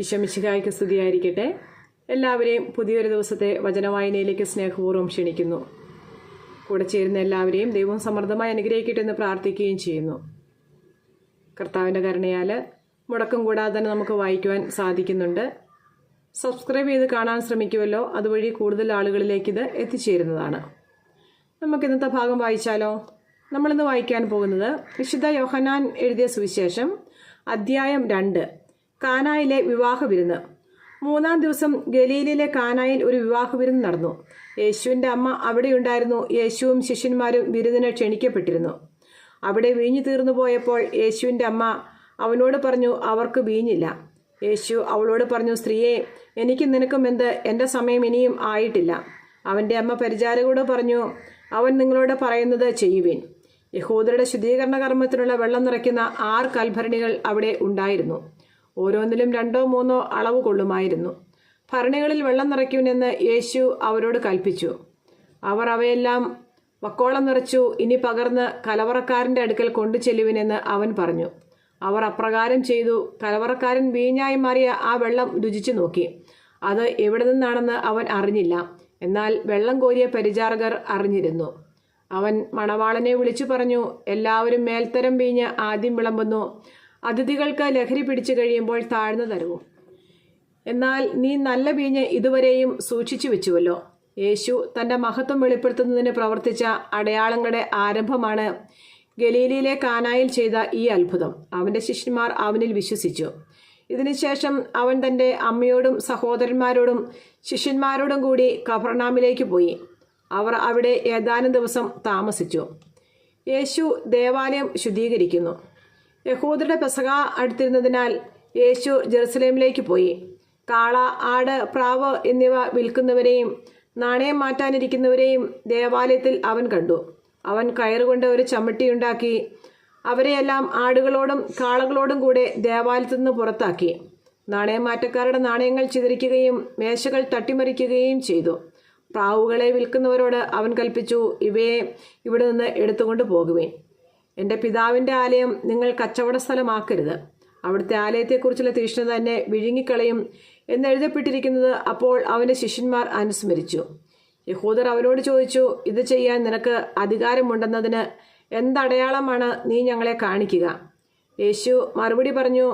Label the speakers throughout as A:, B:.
A: ഈശോ മിശിഹായ്ക്ക് സ്തുതിയായിരിക്കട്ടെ. എല്ലാവരെയും പുതിയൊരു ദിവസത്തെ വചനവായനയിലേക്ക് സ്നേഹപൂർവ്വം ക്ഷണിക്കുന്നു. കൂടെ ചേരുന്ന എല്ലാവരെയും ദൈവം സമൃദ്ധമായി അനുഗ്രഹിക്കട്ടെ എന്ന് പ്രാർത്ഥിക്കുകയും ചെയ്യുന്നു. കർത്താവിൻ്റെ കരുണയാൽ മുടക്കം കൂടാതെ തന്നെ നമുക്ക് വായിക്കുവാൻ സാധിക്കുന്നുണ്ട്. സബ്സ്ക്രൈബ് ചെയ്ത് കാണാൻ ശ്രമിക്കുമല്ലോ, അതുവഴി കൂടുതൽ ആളുകളിലേക്ക് ഇത് എത്തിച്ചേരുന്നതാണ്. നമുക്ക് ഇന്നത്തെ ഭാഗം വായിച്ചാലോ? നമ്മളിന്ന് വായിക്കാൻ പോകുന്നത് വിശുദ്ധ യോഹന്നാൻ എഴുതിയ സുവിശേഷം അധ്യായം 2, കാനായിലെ വിവാഹ വിരുന്ന്. 3-ാം ദിവസം ഗലീലയിലെ കാനായിൽ ഒരു വിവാഹ വിരുന്ന് നടന്നു. യേശുവിൻ്റെ അമ്മ അവിടെയുണ്ടായിരുന്നു. യേശുവും ശിഷ്യന്മാരും വിരുന്നിന് ക്ഷണിക്കപ്പെട്ടിരുന്നു. അവിടെ വീഞ്ഞു തീർന്നു പോയപ്പോൾ യേശുവിൻ്റെ അമ്മ അവനോട് പറഞ്ഞു, അവർക്ക് വീഞ്ഞില്ല. യേശു അവളോട് പറഞ്ഞു, സ്ത്രീയെ, എനിക്കും നിനക്കും എന്ത്? എൻ്റെ സമയം ഇനിയും ആയിട്ടില്ല. അവൻ്റെ അമ്മ പരിചാരകരോട് പറഞ്ഞു, അവൻ നിങ്ങളോട് പറയുന്നത് ചെയ്യുവിൻ. യഹൂദരുടെ ശുദ്ധീകരണ കർമ്മത്തിനുള്ള വെള്ളം നിറയ്ക്കുന്ന 6 കൽഭരണികൾ അവിടെ ഉണ്ടായിരുന്നു. ഓരോന്നിലും 2-3 അളവ് കൊള്ളുമായിരുന്നു. ഭരണികളിൽ വെള്ളം നിറയ്ക്കുമെന്ന് യേശു അവരോട് കൽപ്പിച്ചു. അവർ അവയെല്ലാം വക്കോളം നിറച്ചു. ഇനി പകർന്ന് കലവറക്കാരൻ്റെ അടുക്കൽ കൊണ്ടു ചെല്ലുവിനെന്ന് അവൻ പറഞ്ഞു. അവർ അപ്രകാരം ചെയ്തു. കലവറക്കാരൻ വീഞ്ഞായി മാറിയ ആ വെള്ളം രുചിച്ചു നോക്കി. അത് എവിടെ നിന്നാണെന്ന് അവൻ അറിഞ്ഞില്ല. എന്നാൽ വെള്ളം കോരിയ പരിചാരകർ അറിഞ്ഞിരുന്നു. അവൻ മണവാളനെ വിളിച്ചു പറഞ്ഞു, എല്ലാവരും മേൽത്തരം വീഞ്ഞ് ആദ്യം വിളമ്പുന്നു, അതിഥികൾക്ക് ലഹരി പിടിച്ചു കഴിയുമ്പോൾ താഴ്ന്നു തരവും. എന്നാൽ നീ നല്ല വീഞ്ഞ് ഇതുവരെയും സൂക്ഷിച്ചു വെച്ചുവല്ലോ. യേശു തൻ്റെ മഹത്വം വെളിപ്പെടുത്തുന്നതിന് പ്രവർത്തിച്ച അടയാളങ്ങളുടെ ആരംഭമാണ് ഗലീലയിലെ കാനായിൽ ചെയ്ത ഈ അത്ഭുതം. അവൻ്റെ ശിഷ്യന്മാർ അവനിൽ വിശ്വസിച്ചു. ഇതിനുശേഷം അവൻ തൻ്റെ അമ്മയോടും സഹോദരന്മാരോടും ശിഷ്യന്മാരോടും കൂടി കഫർനാമിലേക്ക് പോയി. അവർ അവിടെ ഏതാനും ദിവസം താമസിച്ചു. യേശു ദേവാലയം ശുദ്ധീകരിക്കുന്നു. യഹൂദരുടെ പെസഹ അടുത്തിരുന്നതിനാൽ യേശു ജെറുസലേമിലേക്ക് പോയി. കാള, ആട്, പ്രാവ് എന്നിവ വിൽക്കുന്നവരെയും നാണയം മാറ്റാനിരിക്കുന്നവരെയും ദേവാലയത്തിൽ അവൻ കണ്ടു. അവൻ കയറുകൊണ്ട് ഒരു ചമ്മട്ടിയുണ്ടാക്കി അവരെയെല്ലാം ആടുകളോടും കാളകളോടും കൂടെ ദേവാലയത്തിൽ നിന്ന് പുറത്താക്കി. നാണയം മാറ്റക്കാരുടെ നാണയങ്ങൾ ചിതറിക്കുകയും മേശകൾ തട്ടിമറിക്കുകയും ചെയ്തു. പ്രാവുകളെ വിൽക്കുന്നവരോട് അവൻ കൽപ്പിച്ചു, ഇവയെ ഇവിടെ നിന്ന് എടുത്തുകൊണ്ട് പോകുവേൻ. എൻ്റെ പിതാവിൻ്റെ ആലയം നിങ്ങൾ കച്ചവട സ്ഥലമാക്കരുത്. അവിടുത്തെ ആലയത്തെക്കുറിച്ചുള്ള തീഷ്ണത തന്നെ വിഴുങ്ങിക്കളയും എന്നെഴുതപ്പെട്ടിരിക്കുന്നത് അപ്പോൾ അവൻ്റെ ശിഷ്യന്മാർ അനുസ്മരിച്ചു. യഹൂദർ അവനോട് ചോദിച്ചു, ഇത് ചെയ്യാൻ നിനക്ക് അധികാരമുണ്ടെന്നതിന് എന്തടയാളമാണ് നീ ഞങ്ങളെ കാണിക്കുക? യേശു മറുപടി പറഞ്ഞു,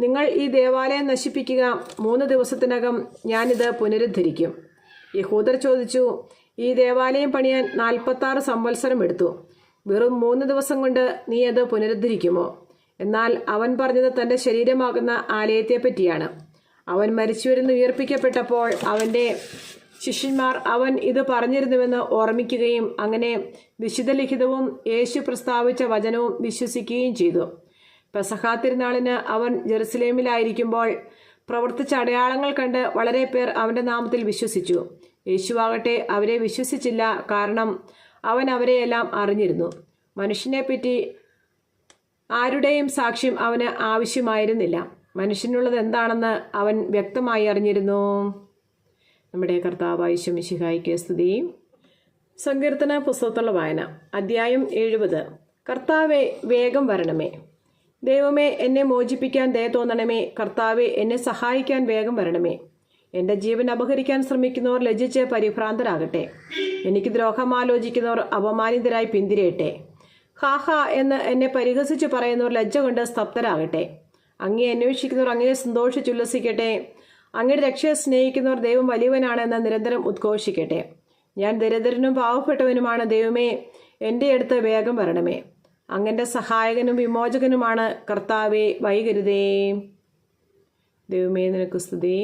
A: നിങ്ങൾ ഈ ദേവാലയം നശിപ്പിക്കുക, 3 ദിവസത്തിനകം ഞാനിത് പുനരുദ്ധരിക്കും. യഹൂദർ ചോദിച്ചു, ഈ ദേവാലയം പണിയാൻ 46 സംവത്സരം എടുത്തു. വെറും 3 ദിവസം കൊണ്ട് നീ അത് പുനരുദ്ധരിക്കുമോ? എന്നാൽ അവൻ പറഞ്ഞത് തൻ്റെ ശരീരമാകുന്ന ആലയത്തെ പറ്റിയാണ്. അവൻ മരിച്ചുവരുന്ന് ഉയർപ്പിക്കപ്പെട്ടപ്പോൾ അവൻ്റെ ശിഷ്യന്മാർ അവൻ ഇത് പറഞ്ഞിരുന്നുവെന്ന് ഓർമ്മിക്കുകയും അങ്ങനെ വിശുദ്ധ ലിഖിതവും യേശു പ്രസ്താവിച്ച വചനവും വിശ്വസിക്കുകയും ചെയ്തു. പെസഹ തിരുനാളിന് അവൻ ജെറുസലേമിലായിരിക്കുമ്പോൾ പ്രവർത്തിച്ച അടയാളങ്ങൾ കണ്ട് വളരെ പേർ അവൻ്റെ നാമത്തിൽ വിശ്വസിച്ചു. യേശുവാകട്ടെ അവരെ വിശ്വസിച്ചില്ല, കാരണം അവൻ അവരെയെല്ലാം അറിഞ്ഞിരുന്നു. മനുഷ്യനെപ്പറ്റി ആരുടെയും സാക്ഷ്യം അവന് ആവശ്യമായിരുന്നില്ല. മനുഷ്യനുള്ളത് എന്താണെന്ന് അവൻ വ്യക്തമായി അറിഞ്ഞിരുന്നു. നമ്മുടെ കർത്താവായ യേശു മിശിഹായ്ക്ക് സ്തുതി. സങ്കീർത്തന പുസ്തകത്തുള്ള വായന അധ്യായം 70. കർത്താവേ, വേഗം വരണമേ. ദൈവമേ, എന്നെ മോചിപ്പിക്കാൻ ദയ തോന്നണമേ. കർത്താവെ, എന്നെ സഹായിക്കാൻ വേഗം വരണമേ. എൻ്റെ ജീവൻ അപഹരിക്കാൻ ശ്രമിക്കുന്നവർ ലജ്ജിച്ച് പരിഭ്രാന്തരാകട്ടെ. എനിക്ക് ദ്രോഹം ആലോചിക്കുന്നവർ അപമാനിതരായി പിന്തിരയട്ടെ. ഹാഹാ എന്ന് എന്നെ പരിഹസിച്ച് പറയുന്നവർ ലജ്ജ കൊണ്ട് സ്തബ്ധരാകട്ടെ. അങ്ങയെ അന്വേഷിക്കുന്നവർ അങ്ങയെ സന്തോഷിച്ചുല്ലസിക്കട്ടെ. അങ്ങയുടെ രക്ഷയെ സ്നേഹിക്കുന്നവർ ദൈവം വലിയവനാണെന്ന് നിരന്തരം ഉദ്ഘോഷിക്കട്ടെ. ഞാൻ ദരിദ്രനും പാവപ്പെട്ടവനുമാണ്. ദൈവമേ, എൻ്റെ അടുത്ത് വേഗം വരണമേ. അങ്ങൻ്റെ സഹായകനും വിമോചകനുമാണ്. കർത്താവെ, വൈകരുതേ. ദൈവമേ, നിനക്ക് സ്തുതി.